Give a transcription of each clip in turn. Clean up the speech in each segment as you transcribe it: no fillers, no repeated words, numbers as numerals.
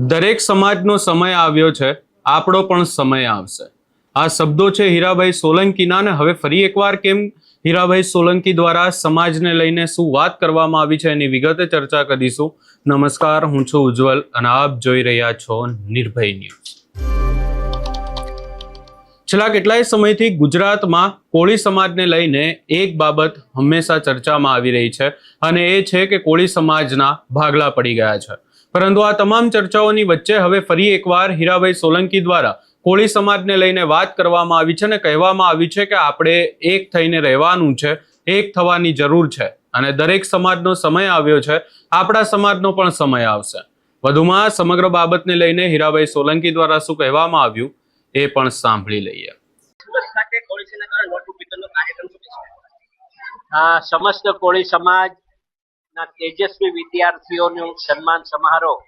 દરેક સમાજનો સમય આવ્યો છે, આપણો પણ સમય આવશે. આ શબ્દો છે હીરાભાઈ સોલંકીના. ને હવે ફરી એકવાર કેમ હીરાભાઈ સોલંકી દ્વારા સમાજને લઈને શું વાત કરવામાં આવી છે એની વિગતે ચર્ચા કરીશું. નમસ્કાર, હું છું ઉજ્જવલ અને આપ જોઈ રહ્યા છો નિર્ભય ન્યૂઝ. છેલ્લા કેટલાય સમયથી ગુજરાતમાં કોળી સમાજને લઈને એક બાબત હંમેશા ચર્ચામાં આવી રહી છે અને એ છે કે કોળી સમાજના ભાગલા પડી ગયા છે. પરંતુ આ તમામ ચર્ચાઓની વચ્ચે હવે ફરી એકવાર હીરાભાઈ સોલંકી દ્વારા કોળી સમાજને લઈને વાત કરવામાં આવી છે અને કહેવામાં આવ્યું છે કે આપણે એક થઈને રહેવાનું છે, એક થવાની જરૂર છે અને દરેક સમાજનો સમય આવ્યો છે, આપણા સમાજનો પણ સમય આવશે. વધુમાં સમગ્ર બાબતને લઈને હીરાભાઈ સોલંકી દ્વારા શું કહેવામાં આવ્યું એ પણ સાંભળી લઈએ. સમસ્ત કોળી સમાજના તેજસ્વી વિદ્યાર્થીઓનું સન્માન સમારોહ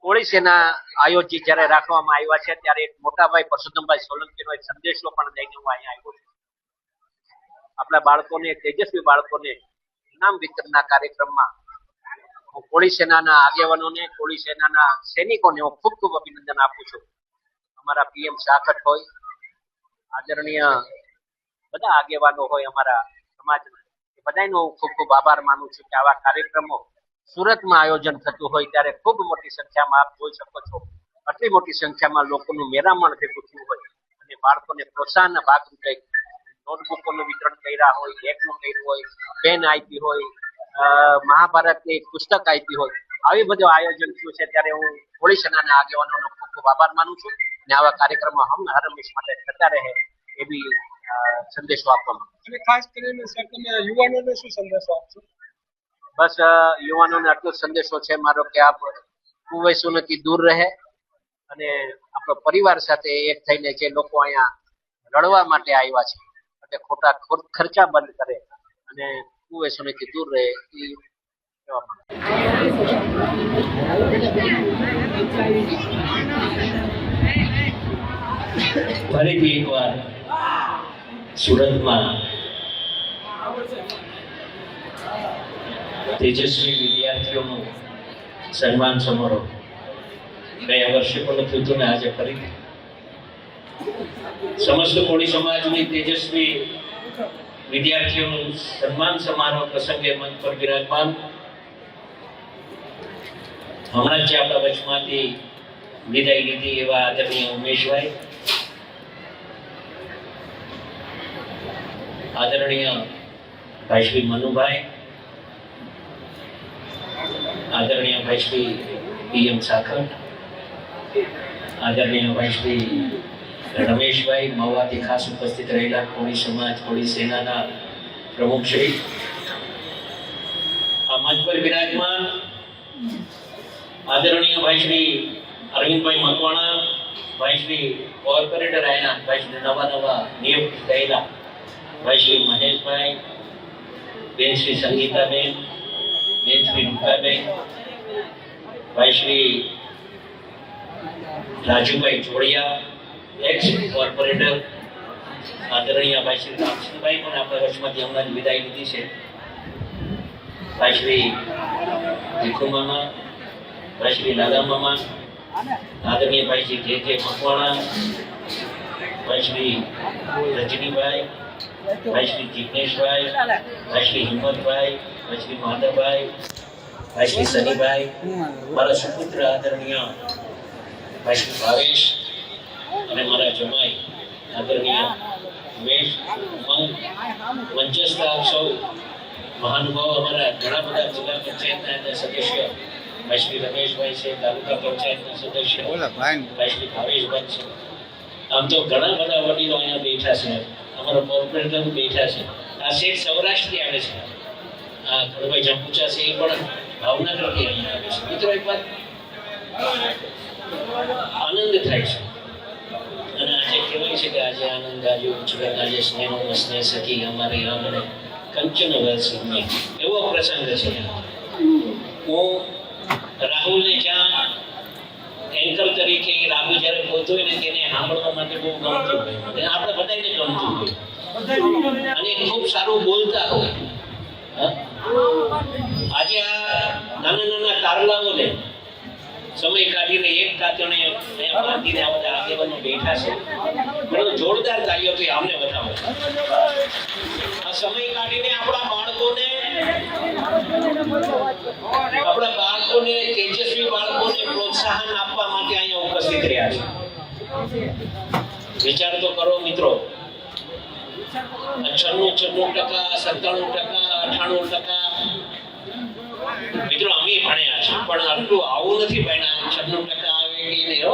કોળી સેના આયોજિત જ્યારે રાખવામાં આવ્યા છે ત્યારે એક મોટાભાઈ પરસોત્તમભાઈ સોલંકીનો એક સંદેશો પણ લઈને હું અહીંયા આવ્યો છું. આપણા બાળકોને, તેજસ્વી બાળકોને ઇનામ વિતરણના કાર્યક્રમમાં હું કોળી સેનાના આગેવાનોને, કોળી સેનાના સૈનિકોને હું ખૂબ ખૂબ અભિનંદન આપું છું. અમારા પીએમ સાખટ હોય, આદરણીય બધા આગેવાનો હોય અમારા સમાજના, એ બધાનો હું ખૂબ ખૂબ આભાર માનું છું કે આવા કાર્યક્રમો સુરતમાં આયોજન થતું હોય ત્યારે ખૂબ મોટી સંખ્યામાં આપ જોઈ શકો છો, આટલી મોટી સંખ્યામાં લોકોનું મેરામણ ભેગું થયું હોય અને બાળકોને પ્રોત્સાહનના ભાગરૂપે નોટબુકોનું વિતરણ કર્યા હોય, બેગનું કર્યું હોય, પેન આપી હોય, મહાભારતની પુસ્તક આપી હોય, આવી બધું આયોજન થયું છે ત્યારે હું કોળી સેનાના આગેવાનોનો ખૂબ ખૂબ આભાર માનું છું અને આવા કાર્યક્રમો હર હંમેશ માટે થતા રહે એવી સંદેશો આપવામાં. અને ખાસ કરીને સર તમે યુવાનોને શું સંદેશો આપશો? બસ યુવાનોને આટલો સંદેશો છે મારો કે આપ કુવૈસોથી દૂર રહે અને આપણો પરિવાર સાથે એક થઈને જે લોકો અહીંયા રડવા માટે આવ્યા છે એટલે ખોટા ખર્ચા બંધ કરે અને કુવૈસોથી દૂર રહે એ કહેવા માંગે. ફરીથી એકવાર સુરતમાં તેજસ્વી વિદ્યાર્થીઓનું સન્માન સમારોહ ગયા વર્ષે પણ થયું હતું ને આજે ફરીથી સમસ્ત કોળી સમાજની તેજસ્વી વિદ્યાર્થીઓનું સન્માન સમારોહ પ્રસંગે મંચ પર વિરાજમાન હમણાં જ આપણા વચમાંથી વિદાય લીધી એવા આદરણીય ઉમેશભાઈ, આદરણીય ભાઈ શ્રી મનુભાઈ, આદરણીય ભાઈ શ્રી પીએમ સાખટ, આદરણીય ભાઈ શ્રી રમેશભાઈ, મહુવાથી ખાસ ઉપસ્થિત રહેલા કોળી સમાજ, કોળી સેનાના પ્રમુખ શ્રી, આ મંચ પર વિરાજમાન આદરણીય ભાઈ શ્રી અરવિંદભાઈ મકવાણા, ભાઈ શ્રી કોર્પોરેટર આયા, ભાઈ શ્રી નવા નિયુક્ત થયેલા ભાઈ શ્રી મહેશભાઈ, બેન શ્રી સંગીતાબેન, બેન શ્રી રૂપાબેન, ભાઈ શ્રી રાજુભાઈ જોડિયા, એક્સ કોર્પોરેટર, આદરણીય ભાઈ શ્રી રામસિંહભાઈ પણ આપણા વચમાંથી હમણાં જ વિદાય લીધી છે, ભાઈ શ્રી ભીખુ મામા, ભાઈ શ્રી લાલા મામા, આદરણીય ભાઈ શ્રી જે મકવાણા, ભાઈ શ્રી રજનીભાઈ, ભાઈ શ્રી જિગ્નેશભાઈ, ભાઈ શ્રી હિંમતભાઈ, ભાઈ શ્રી માધવભાઈ, ભાઈ શ્રી સનીભાઈ, મારા સુપુત્ર આદરણીય ભાઈ શ્રી ભાવેશ અને મારા જમાઈ આદરણીય ઉમેશ, મંચસ્થ આપ સૌ મહાનુભાવો, અમારા ઘણા બધા જિલ્લા પંચાયતના સદસ્ય ભાઈ શ્રી રમેશભાઈ છે, તાલુકા પંચાયતના સદસ્ય ભાઈ શ્રી ભાવેશભાઈ છે, આમ તો ઘણા બધા વડીલો અહીંયા બેઠા છે, અમારા કોર્પોરેટર બેઠા છે, આ શેઠ સૌરાષ્ટ્રથી આવે છે, આ ખડભાઈ જંપુચા છે એ પણ ભાવનગરથી અહીંયા આવે છે. મિત્રો એક વાત આનંદ થાય છે અને આજે કહેવાય છે કે આજે આનંદ આવ્યો ઉજ્જવલ, આજે સ્નેહનો સ્નેહ સખી અમારી આંગણે કંચન વરસી, એવો પ્રસંગ છે. હું રાહુલને જ્યાં એન્કર તરીકે રાહુલ જ્યારે બોલતો હોય ને તેને સાંભળવા માટે બહુ ગમતું હોય, આપણે બધાને ગમતું હોય અને ખૂબ સારું બોલતા હોય. આજે આ નાના નાના તારલાઓને સમય કાઢીને એક કાતણે અહીંયા બાંધીને આ બધા આગેવાનો બેઠા છે. મને જોરદાર તાળીઓથી આમને બતાવો. આ સમય કાઢીને આપણા બાળકોને તેજસ્વી બાળકોને પ્રોત્સાહન આપવા માટે અહીંયા ઉપસ્થિત રહ્યા છે. વિચાર તો કરો મિત્રો, 96%, 97%, 98%. મિત્રો અમે ભણ્યા છે પણ આટલું આવું નથી ભણ્યા. 96% આવે કે નહીં હો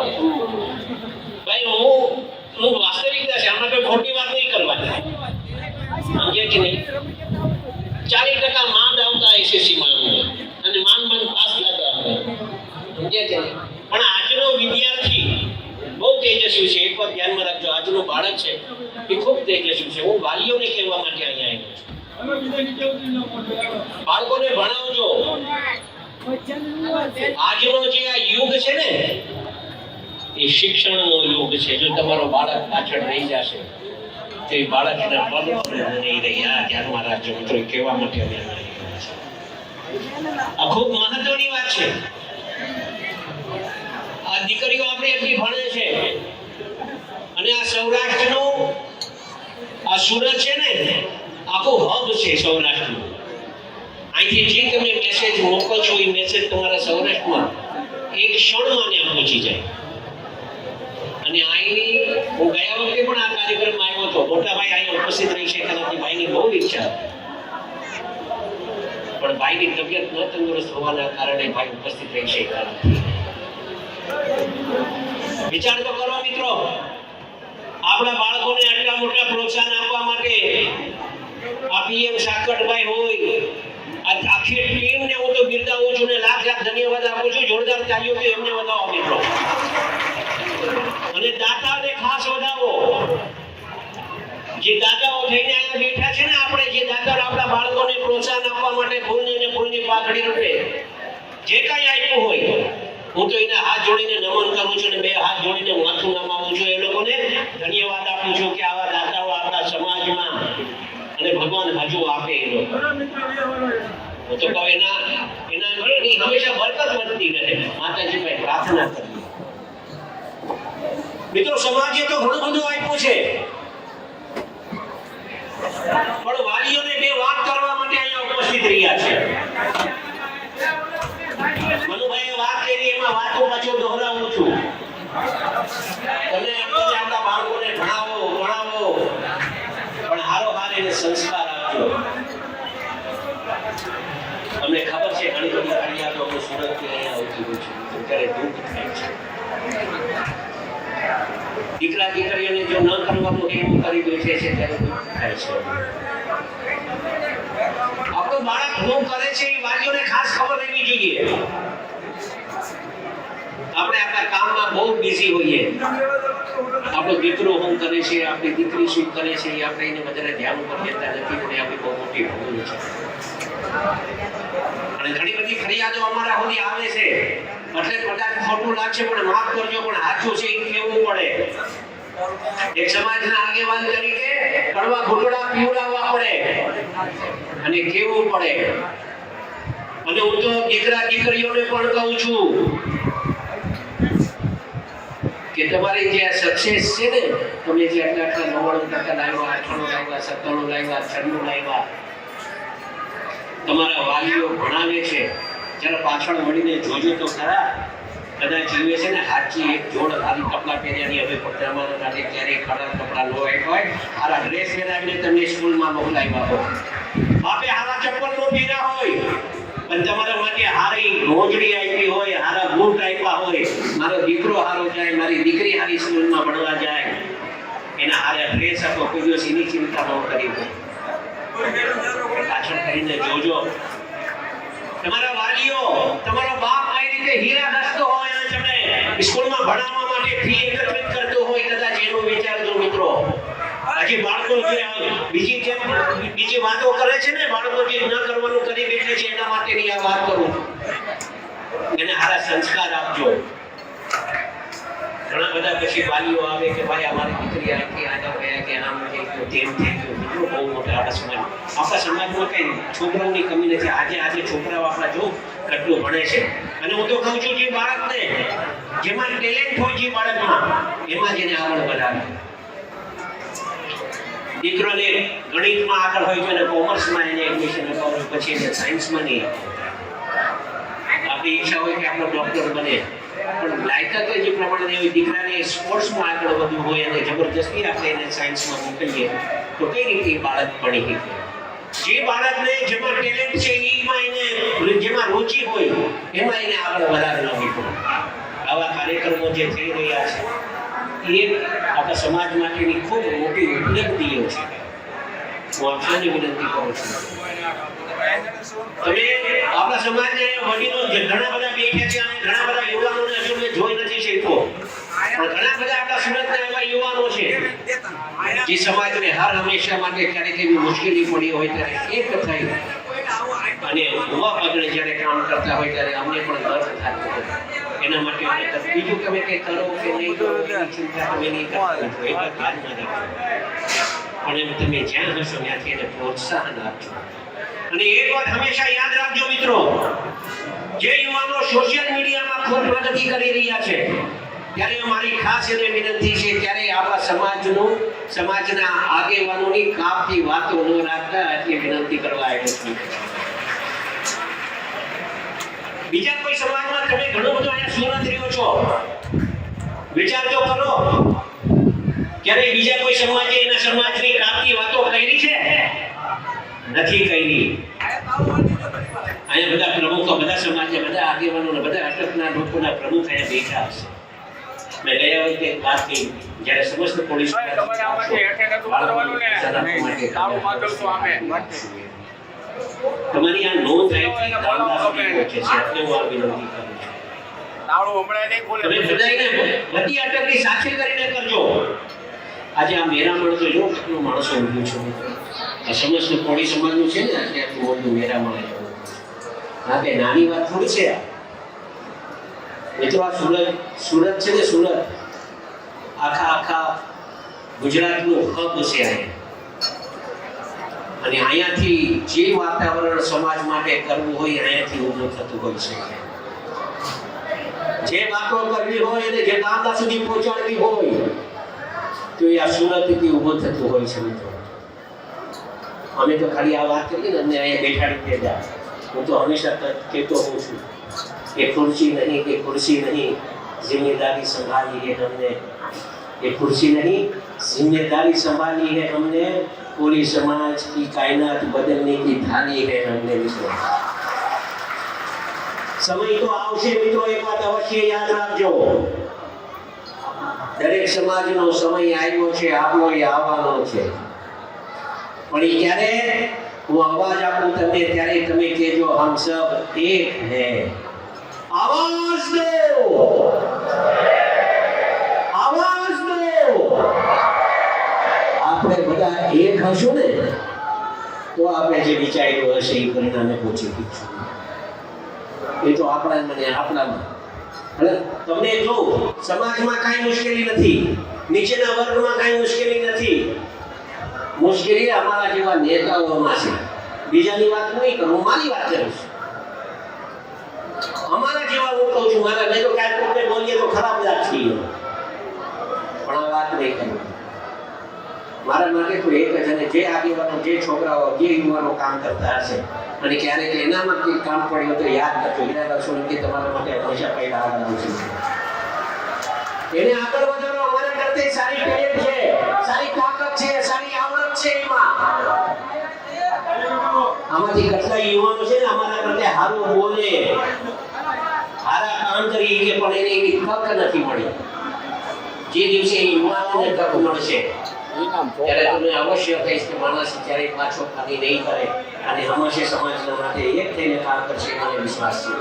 ભાઈ. હું વાસ્તવિકતા છે, આમાં કોઈ ખોટી વાત નહીં કરવાની, સમજ્યા કે નહીં? 40% માંડ આવતા એસએસસી માં અને માંડ પાસ થતા, સમજ્યા કે નહીં? પણ આજનો વિદ્યાર્થી બહુ તેજસ્વી છે. એક વાર ધ્યાનમાં રાખજો, આજનું બાળક છે એ ખૂબ તેજસ્વી છે. હું વાલીઓને કહેવા માટે અહીંયા આવ્યો છું, બાળકોને ભણાવજો. આજનો જે આ યુગ છે ને એ શિક્ષણનો યુગ છે. જો તમારો બાળક પાછળ રહી જશે તો એ બાળકના પગ નહીં રહી. આ ધ્યાનમાં રાખજો મિત્રો, કહેવા માટે અમે આ ખૂબ મહત્વની વાત છે. આ દીકરીઓ આપણી એટલી ભણે છે અને આ સૌરાષ્ટ્રનું આ સુરત છે ને આખું હબ છે સૌરાષ્ટ્રનું. અહીંથી જે તમે મેસેજ મોકલશો એ મેસેજ તમારા સૌરાષ્ટ્રમાં એક ક્ષણમાં ત્યાં પહોંચી જાય. અને અહીંની હું ગયા વખતે પણ આ કાર્યક્રમમાં આવ્યો હતો. મોટા ભાઈ અહીંયા ઉપસ્થિત રહી છે તેનાથી ભાઈની બહુ ઈચ્છા પણ ભાઈની તબિયત ન તંદુરસ્ત હોવાના કારણે ભાઈ ઉપસ્થિત રહી શક્યા નથી. વિચાર તો કરો મિત્રો, આપણા બાળકોને આટલા મોટા પ્રોત્સાહન આપવા માટે આ પીએમ સાકરભાઈ હોય, આખી ટીમને હું તો બિરદાવું છું ને લાખ ધન્યવાદ આપું છું. જોરદાર તાળીઓથી એમને વધાવો મિત્રો. અને દાતાને ખાસ વધાવો. જે દાતાઓ થઈને અહીંયા બેઠા છે ને, આપણે જે દાતાઓ આપણા બાળકોને પ્રોત્સાહન આપવા માટે ફૂલની પાકડી રૂપે જે કાંઈ આપ્યું હોય, હું તો એના હાથ જોડીને નમન કરું છું અને બે હાથ જોડીને માથું નમાવું છું. એ લોકોને ધન્યવાદ આપું છું કે આવા દાતાઓ આપણા સમાજમાં અને ભગવાન હજુ આપે. એ લોકો હું તો કહું એની હંમેશા બરકત વધતી રહે. માતાજી ભાઈ પ્રાર્થના કરીએ. મિત્રો સમાજે તો ઘણું બધું આપ્યું છે પણ વાલીઓને બે વાત કરવા માટે અહીંયા ઉપસ્થિત રહ્યા છે. મનુભાઈએ વાત કરી, એમાં વાતો પાછો દોહરાવું છું. તમે આપણા બાળકોને ભણાવો પણ હારોહાર એને સંસ્કાર આપજો. અમને ખબર છે ઘણી બધી ફરિયાદો હું સુરતથી અહીંયા આવતી હોઉં છું ત્યારે દુઃખ થાય છે. દીકરા દીકરીઓને જો ન કરવાનું એવું કરી બેઠે છે ત્યારે દુઃખ થાય છે. આપણું બાળક શું કરે છે એ વાલીઓને ખાસ ખબર રહેવી જોઈએ. આપણે આપણા કામમાં બહુ બિઝી હોઈએ. આપણો દીકરો શું કરે છે, આપણી દીકરી શું કરે છે એ આપણે એને વધારે ધ્યાન ઉપર લેતા નથી. પણ આપણી બહુ મોટી ભૂલ છે. અને ઘણી બધી ફરિયાદો અમારા સુધી આવે છે એટલે કદાચ ખોટું લાગશે પણ માફ કરજો, પણ સાચું છે એ કહેવું પડે. એક સમાજના આગેવાન તરીકે કડવા ઘૂંટડા પીવડાવવા પડે અને કહેવું પડે. અને હું તો દીકરા દીકરીઓને પણ કહું છું કે તમારી જે સક્સેસ છે ને, તમે જે આટલા 99% લાવ્યા, 98 લાવ્યા, 97 લાવ્યા, 96 લાવ્યા, તમારા વાલીઓ ભણાવે છે, જરા પાછળ મળીને જોજો તો ખરા. કદાચ જીવે છે ને હાચી એક જોડ હારી કપડાં પહેર્યાની હવે પગડામાં કાઢે ક્યારેય ખરા કપડાં લો આવ્યા હોય, હારા ડ્રેસ પહેરાવીને તમને સ્કૂલમાં મોકલાવ્યા હોય, બાપે હારા ચપ્પલ નો પહેર્યા હોય અને તમારા માટે હારી મોજડી આપી હોય, હારા બૂટ આપ્યા હોય, મારો દીકરો હારો જાય, મારી દીકરી હારી સ્કૂલમાં ભણવા જાય, એના હારા ડ્રેસ આપો, કોઈ દિવસ એની ચિંતા ન કરી હોય. પાછળ કરીને જોજો તમારા વાલીઓ, તમારો બાપ કઈ રીતે હીરા ઘસતો હોય અને તમે સ્કૂલમાં ભણાવવા માટે ફી એકત્રિત કરતો હોય, કદાચ એનો વિચારજો મિત્રો. હજી બાળકો જે બીજી વાતો કરે છે ને, બાળકો જે ન કરવાનું કરી બેઠે છે એના માટેની આ વાત કરું. એને સારા સંસ્કાર આપજો. ઘણા બધા પછી વાલીઓ આવે કે ભાઈ અમારી દીકરી આખી આગળ ગયા કે આમ થઈ ગયું તેમ થઈ ગયું. મિત્રો બહુ મોટા આપણા સમાજમાં કઈ છોકરાઓની કમી નથી. આજે છોકરાઓ આપણા જો કેટલું ભણે છે. અને હું તો કહું છું જે બાળકને જેમાં ટેલેન્ટ હોય છે બાળકમાં એમાં જ એને આગળ વધારે. દીકરાને ગણિતમાં આગળ હોય તો એને કોમર્સમાં એને એડમિશન અપાવવું, પછી એને સાયન્સમાં નહીં. આપણી ઈચ્છા હોય કે આપણો ડોક્ટર બને, પણ લાયકાત જે પ્રમાણે હોય દીકરાને સ્પોર્ટ્સમાં આગળ વધવું હોય અને જબરજસ્તી આપણે એને સાયન્સમાં મોકલીએ તો કઈ રીતે બાળક ભણી શકે? જે બાળકને જેમાં ટેલેન્ટ છે એમાં એને જેમાં રુચિ હોય એમાં એને આગળ વધારે લાવવી પડે. આવા કાર્યક્રમો જે થઈ રહ્યા છે એ આપણા સમાજ માટેની ખૂબ મોટી ઉપલબ્ધિઓ છે. હું આપ સૌને વિનંતી કરું છું, તમે આપણા સમાજને વડીલો ઘણા બધા બેઠા છે અને ઘણા બધા યુવાનોને હજુ મેં જોઈ નથી શક્યો, પણ ઘણા બધા આપણા સુરતના એવા યુવાનો છે જે સમાજને હર હંમેશા માટે ક્યારેક એવી મુશ્કેલી પડી હોય ત્યારે એક થઈ અને ઉભા પગલે જ્યારે કામ કરતા હોય ત્યારે અમને પણ ગર્વ થતો હોય. એના માટે અમે બીજું તમે કંઈ કરો કે નહીં કરો એની ચિંતા તમે નહીં કરતા, એ પર ધ્યાન ન રાખો, પણ એમ તમે જ્યાં હશો ત્યાંથી એને પ્રોત્સાહન આપજો. અને એક વાત હંમેશા યાદ રાખજો મિત્રો, જે યુવાનો સોશિયલ મીડિયામાં ખૂબ પ્રગતિ કરી રહ્યા છે ત્યારે મારી ખાસ એને વિનંતી છે ત્યારે આપણા સમાજના આગેવાનોની કાપથી વાતો ન રાખતા એટલી વિનંતી કરવા આવ્યો છું. બીજા કોઈ સમાજમાં તમે ઘણું બધું અહીંયા સુરત રહ્યો છો, વિચારજો કરો ક્યારે બીજા કોઈ સમાજે એના સમાજની કાપથી વાતો કરી છે? નથી કરી. અહીંયા બધા પ્રમુખો, બધા સમાજના બધા આગેવાનો, બધા અટકના લોકોના પ્રમુખ અહીંયા બેઠા હશે. મેં ગયા વખતે વાત કરી જ્યારે સમસ્ત પોલીસ તમારી આ નોંધ રાખી છે એટલે હું આ વિનંતી કરું છું. તમે બધાને બધી અટકની સાથે કરીને કરજો. આજે આ મેરામણ તો જો કેટલું માણસો ઊભું છે. આ સમસ્ત કોળી સમાજનું છે ને એટલે આટલું મોટું મેરામણ. હા કે નાની વાત થોડી છે. મિત્રો આ સુરત છે ને, સુરત આખા ગુજરાતનું હબ છે અહીંયા. અને અહીંયાથી જે વાતાવરણ સમાજ માટે કરવું હોય અહીંયાથી ઊભું થતું હોય છે. જે વાતો કરવી હોય અને જે ગામડા સુધી પહોંચાડવી હોય તો એ આ સુરતથી ઊભું થતું હોય છે મિત્રો. અમે તો ખાલી આ વાત કરીએ ને અમને અહીંયા બેઠાડી દેતા. હું તો હંમેશા કહેતો હોઉં છું ये कुर्सी नहीं, ये कुर्सी नहीं, जिम्मेदारी संभाली है हमने. ये कुर्सी नहीं, जिम्मेदारी संभाली है हमने. पूरी समाज की कायनात बदलने की ठानी है हमने મિત્રો. સમય તો આવશે મિત્રો, એક વાત અવશ્ય યાદ રાખજો. દરેક સમાજનો સમય આવ્યો છે, આપણો એ આવવાનો છે. પણ એ ક્યારે હું અવાજ આપું તમને ત્યારે તમે કહેજો હમ સબ એક હૈ. आवाज दो, आवाज दो. આપણે બધા એક હશું ને તો આપણે જે વિચાર્યું હશે એ પરિણામે પહોંચી શકીશું. એ તો આપણામાં. અને તમને જો સમાજમાં કાંઈ મુશ્કેલી નથી, નીચેના વર્ગમાં કાંઈ મુશ્કેલી નથી. મુશ્કેલી અમારા જેવા નેતાઓમાં છે. બીજાની વાત નહીં કરું, મારી વાત કરું છું. અમારા જેવા હું કહું છું, મારા નહીં તો ક્યાંક કોઈને બોલીએ તો ખરાબ લાગશે, પણ આ વાત નહીં કરવી. મારા માટે તો એક જ, અને જે આગેવાનો, જે છોકરાઓ, જે યુવાનો કામ કરતા હશે અને ક્યારેક એનામાં કંઈક કામ પડ્યું તો યાદ કરજો. યાદ રાખશો કે તમારા માટે હંમેશા પહેલા આગળ આવશે. એને આગળ વધારો. અમારા કરતા સારી ટેલેન્ટ છે, સારી તાકાત છે, સારી આવડત છે. એમાં આમાંથી કેટલા યુવાનો છે ને અમારા કરતા સારું બોલે, સારા કામ કરી કે પણ એને એવી તક નથી મળી. જે દિવસે યુવાનોને તક મળશે ત્યારે તમે અવશ્ય કહીશ કે માણસ ક્યારેય પાછો ખાલી નહીં કરે અને હંમેશા સમાજના માટે એક થઈને કામ કરશે. મને વિશ્વાસ છે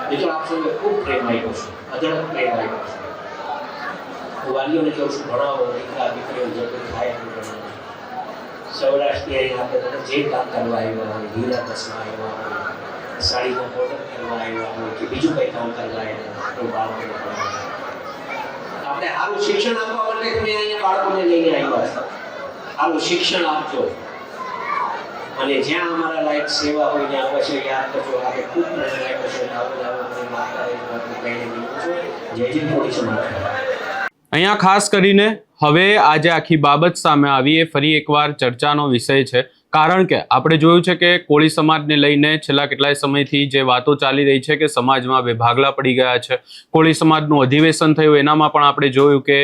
મિત્રો. આપ સૌને ખૂબ પ્રેમ આપ્યો છે, અઢળક પ્રેમ આપ્યો છે. હું વાલીઓને કહું છું ભણાવો, દીકરા દીકરીઓ જે કોઈ થાય સૌરાષ્ટ્રની અહીં આપણે જે કામ કરવા આવ્યા હોય, હીરા કસવા આવ્યા હોય, સાડીનો બોર્ડર કરવા આવ્યા હોય કે બીજું કંઈ કામ કરવા આવ્યા તો બાળકોને ભણાવો. આપણે સારું શિક્ષણ આપવા માટે તમે અહીંયા બાળકોને લઈને આવ્યા છો. સારું શિક્ષણ આપજો. અને જ્યાં અમારા લાયક સેવા હોય ત્યાં અવશ્ય યાદ કરજો. આપણે ખૂબ પ્રેરણા આપ્યો છે. આવો કરી માતા કહીને બીજું છું. જય જય કોળી સમાજ. અહીંયા ખાસ કરીને હવે આજે આખી બાબત સામે આવી એ ફરી એકવાર ચર્ચાનો વિષય છે. કારણ કે આપણે જોયું છે કે કોળી સમાજને લઈને છેલ્લા કેટલાય સમયથી જે વાતો ચાલી રહી છે કે સમાજમાં બે ભાગલા પડી ગયા છે. કોળી સમાજનું અધિવેશન થયું, એનામાં પણ આપણે જોયું કે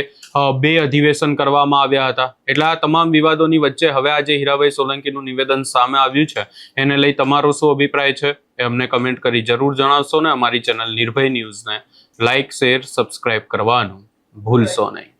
2 અધિવેશન કરવામાં આવ્યા હતા. એટલે આ તમામ વિવાદોની વચ્ચે હવે આજે હીરાભાઈ સોલંકીનું નિવેદન સામે આવ્યું છે. એને લઈ તમારો શું અભિપ્રાય છે એ અમને કમેન્ટ કરી જરૂર જણાવશો ને અમારી ચેનલ નિર્ભય ન્યૂઝને લાઇક, શેર, સબસ્ક્રાઇબ કરવાનું ભૂલશો નહીં.